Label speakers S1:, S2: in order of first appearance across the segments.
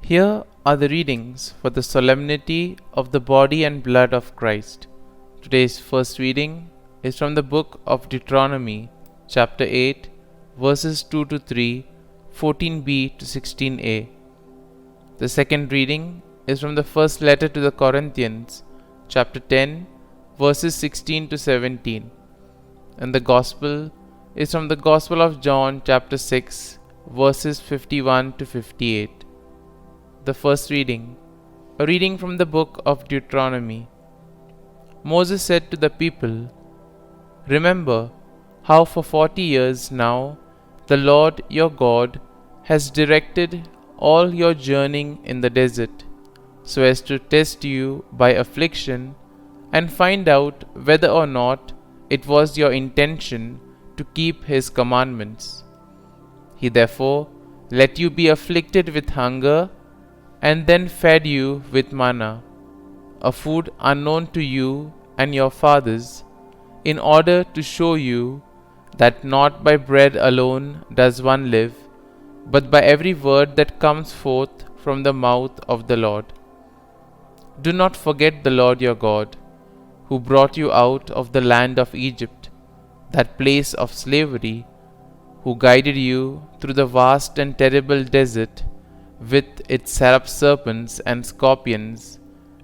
S1: Here are the readings for the solemnity of the body and blood of Christ. Today's first reading is from the book of Deuteronomy, chapter 8, verses 2 to 3, 14b to 16a. The second reading is from the first letter to the Corinthians, chapter 10, verses 16 to 17. And the Gospel is from the Gospel of John, chapter 6, verses 51 to 58. The first reading, a reading from the book of Deuteronomy. Moses said to the people, "Remember how for 40 years now the Lord your God has directed all your journeying in the desert, so as to test you by affliction and find out whether or not it was your intention to keep his commandments. He therefore let you be afflicted with hunger and then fed you with manna, a food unknown to you and your fathers, in order to show you that not by bread alone does one live, but by every word that comes forth from the mouth of the Lord. Do not forget the Lord your God, who brought you out of the land of Egypt, that place of slavery, who guided you through the vast and terrible desert, with its serpents and scorpions,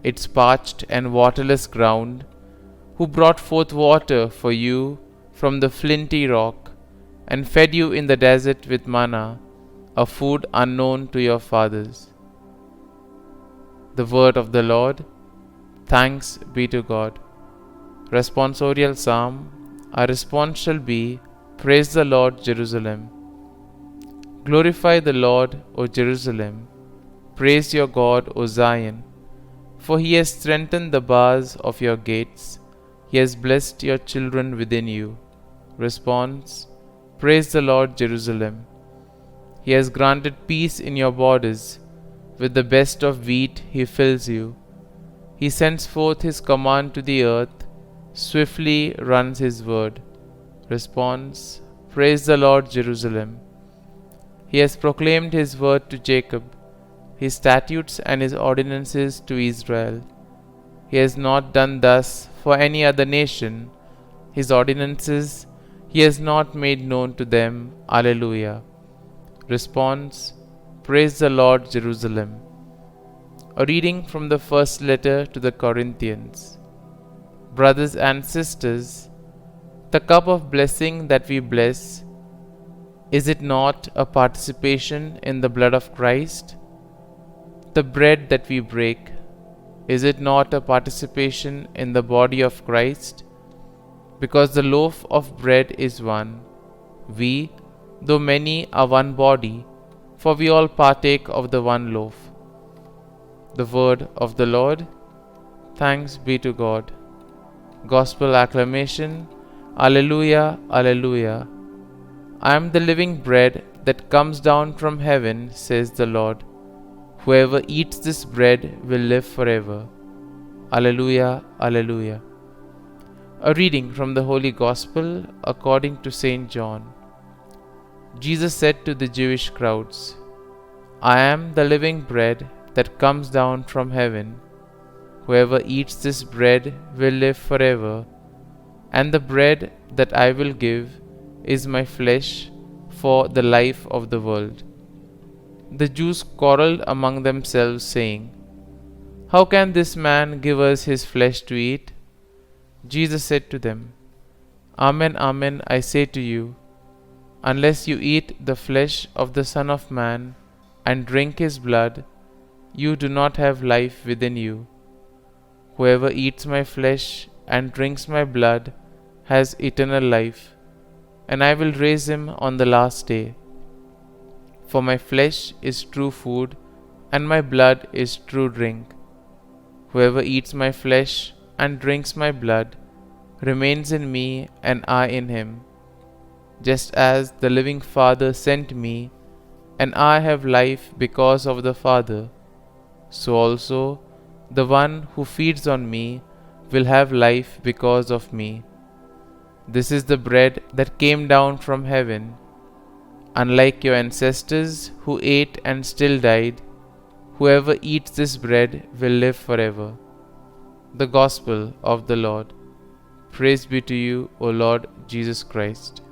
S1: its parched and waterless ground, who brought forth water for you from the flinty rock, and fed you in the desert with manna, a food unknown to your fathers." The word of the Lord. Thanks be to God. Responsorial Psalm. Our response shall be, "Praise the Lord, Jerusalem." Glorify the Lord, O Jerusalem. Praise your God, O Zion. For he has strengthened the bars of your gates. He has blessed your children within you. Response. Praise the Lord, Jerusalem. He has granted peace in your borders. With the best of wheat he fills you. He sends forth his command to the earth. Swiftly runs his word. Response. Praise the Lord, Jerusalem. He has proclaimed his word to Jacob, his statutes and his ordinances to Israel. He has not done thus for any other nation. His ordinances he has not made known to them. Alleluia. Response. Praise the Lord, Jerusalem. A reading from the first letter to the Corinthians. Brothers and sisters, the cup of blessing that we bless, is it not a participation in the blood of Christ? The bread that we break, is it not a participation in the body of Christ? Because the loaf of bread is one. We, though many, are one body, for we all partake of the one loaf. The word of the Lord. Thanks be to God. Gospel acclamation. Alleluia, Alleluia. I am the living bread that comes down from heaven, says the Lord. Whoever eats this bread will live forever. Alleluia, Alleluia. A reading from the Holy Gospel according to St. John. Jesus said to the Jewish crowds, "I am the living bread that comes down from heaven. Whoever eats this bread will live forever, and the bread that I will give is my flesh for the life of the world." The Jews quarreled among themselves, saying, "How can this man give us his flesh to eat?" Jesus said to them, "Amen, amen, I say to you, unless you eat the flesh of the Son of Man and drink his blood, you do not have life within you. Whoever eats my flesh and drinks my blood has eternal life, and I will raise him on the last day. For my flesh is true food, and my blood is true drink. Whoever eats my flesh and drinks my blood remains in me, and I in him. Just as the living Father sent me, and I have life because of the Father, so also the one who feeds on me will have life because of me. This is the bread that came down from heaven. Unlike your ancestors who ate and still died, Whoever eats this bread will live forever. The Gospel of the Lord. Praise be to you, O Lord Jesus Christ.